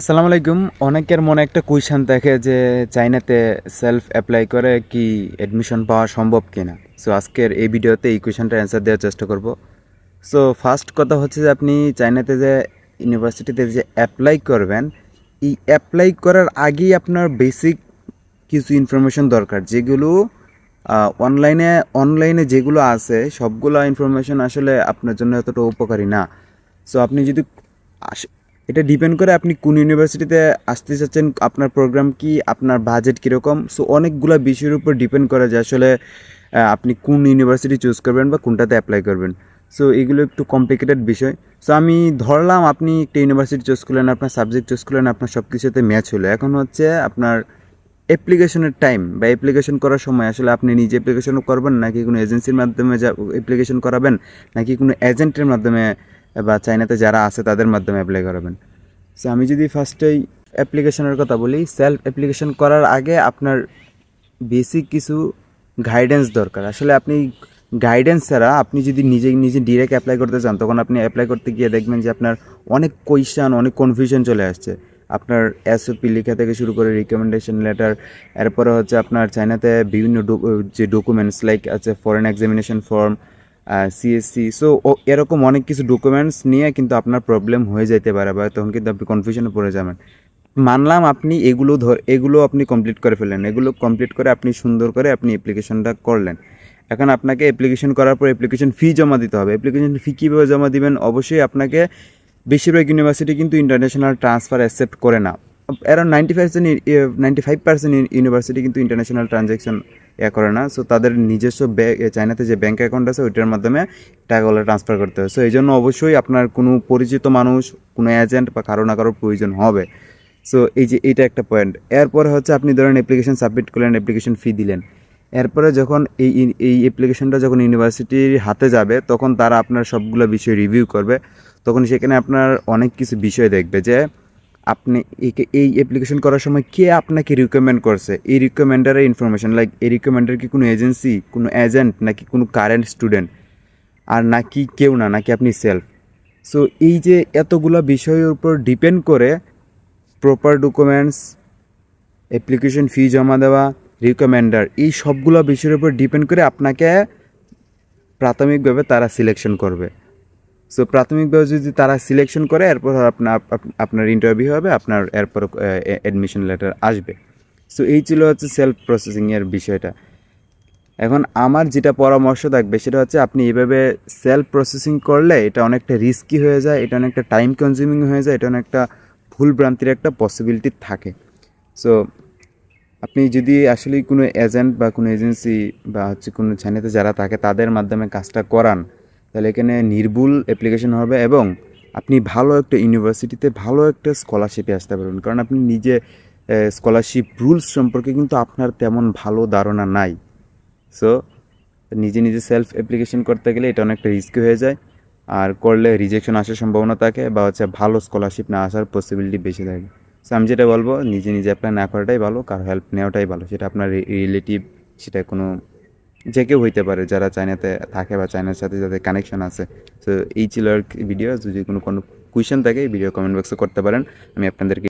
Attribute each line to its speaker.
Speaker 1: আসসালামু আলাইকুম। অনেকের মনে একটা কোয়েশ্চেন থাকে যে চাইনাতে সেলফ অ্যাপ্লাই করে কি অ্যাডমিশন পাওয়া সম্ভব কিনা। সো আজকের এই ভিডিওতে এই কোয়েশ্চেনটার অ্যান্সার দেওয়ার চেষ্টা করব। সো ফার্স্ট কথা হচ্ছে যে আপনি চাইনাতে যে ইউনিভার্সিটিতে যে অ্যাপ্লাই করবেন, এই অ্যাপ্লাই করার আগেই আপনার বেসিক কিছু ইনফরমেশন দরকার, যেগুলো অনলাইনে অনলাইনে যেগুলো আছে সবগুলো ইনফরমেশন আসলে আপনার জন্য এতটা উপকারী না। সো আপনি যদি এটা ডিপেন্ড করে আপনি কোন ইউনিভার্সিটিতে আসতে চাচ্ছেন, আপনার প্রোগ্রাম কি, আপনার বাজেট কীরকম। সো অনেকগুলো বিষয়ের উপর ডিপেন্ড করে যে আসলে আপনি কোন ইউনিভার্সিটি চুজ করবেন বা কোনটাতে অ্যাপ্লাই করবেন। সো এগুলো একটু কমপ্লিকেটেড বিষয়। সো আমি ধরলাম আপনি একটা ইউনিভার্সিটি চুজ করলেন, আপনার সাবজেক্ট চুজ করলেন, আপনার সব কিছুতে ম্যাচ হলো। এখন হচ্ছে আপনার অ্যাপ্লিকেশনের টাইম বা অ্যাপ্লিকেশন করার সময় আসলে আপনি নিজে অ্যাপ্লিকেশনও করবেন নাকি কোনো এজেন্সির মাধ্যমে যা অ্যাপ্লিকেশন করাবেন, নাকি কোনো এজেন্টের মাধ্যমে বা চাইনাতে যারা আছে তাদের মাধ্যমে অ্যাপ্লাই করাবেন। সো আমি যদি ফার্স্টেই অ্যাপ্লিকেশনের কথা বলি, সেলফ অ্যাপ্লিকেশন করার আগে আপনার বেসিক কিছু গাইডেন্স দরকার। আসলে আপনি গাইডেন্স ছাড়া আপনি যদি নিজে নিজে ডিরেক্ট অ্যাপ্লাই করতে চান, তখন আপনি অ্যাপ্লাই করতে গিয়ে দেখবেন যে আপনার অনেক কোয়েশ্চান, অনেক কনফিউশন চলে আসছে। আপনার এসওপি লেখা থেকে শুরু করে রিকমেন্ডেশন লেটার, এরপরে হচ্ছে আপনার চাইনাতে বিভিন্ন যে ডকুমেন্টস লাইক আছে foreign examination form, CSC, so এরকম অনেক কিছু ডকুমেন্টস নিয়ে কিন্তু আপনার প্রবলেম হয়ে যেতে পারে, বা তখন কিন্তু আপনি কনফিউশনে পড়ে যাবেন। মানলাম আপনি এগুলো আপনি কমপ্লিট করে ফেললেন, এগুলো কমপ্লিট করে আপনি সুন্দর করে আপনি অ্যাপ্লিকেশনটা করলেন। এখন আপনাকে অ্যাপ্লিকেশন করার পর অ্যাপ্লিকেশন ফি জমা দিতে হবে। অ্যাপ্লিকেশন ফি কীভাবে জমা দিবেন? অবশ্যই আপনাকে বেশিরভাগ ইউনিভার্সিটি কিন্তু ইন্টারন্যাশনাল ট্রান্সফার অ্যাকসেপ্ট করে না। অ্যারাউন্ড 95% ইউনিভার্সিটি কিন্তু ইন্টারন্যাশনাল ট্রানজ্যাকশন করে না। সো তাদের নিজস্ব চাইনাতে যে ব্যাঙ্ক অ্যাকাউন্ট আছে ওইটার মাধ্যমে টাকাগুলো ট্রান্সফার করতে হবে। সো এই জন্য অবশ্যই আপনার কোনো পরিচিত মানুষ, কোনো এজেন্ট বা কারো না কারোর প্রয়োজন হবে। সো এইটা একটা পয়েন্ট। এরপরে হচ্ছে আপনি ধরেন অ্যাপ্লিকেশন সাবমিট করলেন, অ্যাপ্লিকেশন ফি দিলেন। এরপরে যখন এই অ্যাপ্লিকেশনটা যখন ইউনিভার্সিটির হাতে যাবে, তখন তারা আপনার সবগুলো বিষয় রিভিউ করবে। তখন সেখানে আপনার অনেক কিছু বিষয় দেখবে যে আপনি এই অ্যাপ্লিকেশন করার সময় কে আপনাকে রিকমেন্ড করছে, এই রিকমেন্ডারের ইনফরমেশন, লাইক এই রিকমেন্ডার কি কোনো এজেন্সি, কোনো এজেন্ট, নাকি কোনো কারেন্ট স্টুডেন্ট, আর নাকি কেউ না, নাকি আপনি সেলফ। সো এই যে এতগুলো বিষয়ের উপর ডিপেন্ড করে প্রপার ডকুমেন্টস, অ্যাপ্লিকেশন ফি জমা দেওয়া, রিকমেন্ডার, এই সবগুলো বিষয়ের উপর ডিপেন্ড করে আপনাকে প্রাথমিকভাবে তারা সিলেকশন করবে। সো প্রাথমিকভাবে যদি তারা সিলেকশন করে, এরপর আপনার ইন্টারভিউ হবে, আপনার এরপর অ্যাডমিশন লেটার আসবে। সো এই ছিল হচ্ছে সেলফ প্রসেসিংয়ের বিষয়টা। এখন আমার যেটা পরামর্শ থাকবে সেটা হচ্ছে আপনি এইভাবে সেলফ প্রসেসিং করলে এটা অনেকটা রিস্কি হয়ে যায়, এটা অনেকটা টাইম কনজিউমিং হয়ে যায়, এটা অনেকটা ভুল ভ্রান্তির একটা পসিবিলিটি থাকে। সো আপনি যদি আসলে কোনো এজেন্ট বা কোনো এজেন্সি বা হচ্ছে কোনো চাইনাতে যারা থাকে তাদের মাধ্যমে কাজটা করান, তাহলে এখানে নির্ভুল অ্যাপ্লিকেশন হবে এবং আপনি ভালো একটা ইউনিভার্সিটিতে ভালো একটা স্কলারশিপে আসতে পারবেন। কারণ আপনি নিজে স্কলারশিপ রুলস সম্পর্কে কিন্তু আপনার তেমন ভালো ধারণা নাই। সো নিজে নিজে সেলফ অ্যাপ্লিকেশন করতে গেলে এটা অনেকটা রিস্কি হয়ে যায়, আর করলে রিজেকশন আসার সম্ভাবনা থাকে, বা হচ্ছে ভালো স্কলারশিপ না আসার পসিবিলিটি বেশি থাকে। সো আমি যেটা বলবো, নিজে নিজে অ্যাপ্লাই না করাটাই ভালো, কারো হেল্প নেওয়াটাই ভালো। সেটা আপনার রিলেটিভ, সেটা কোনো যে কেউ হইতে পারে যারা চায়নাতে থাকে বা চায়নার সাথে যাদের কানেকশন আছে। সো এই ছিল আর ভিডিও। যদি কোনো কোনো কোয়েশ্চেন থাকে এই ভিডিও কমেন্ট বক্সে করতে পারেন, আমি আপনাদেরকে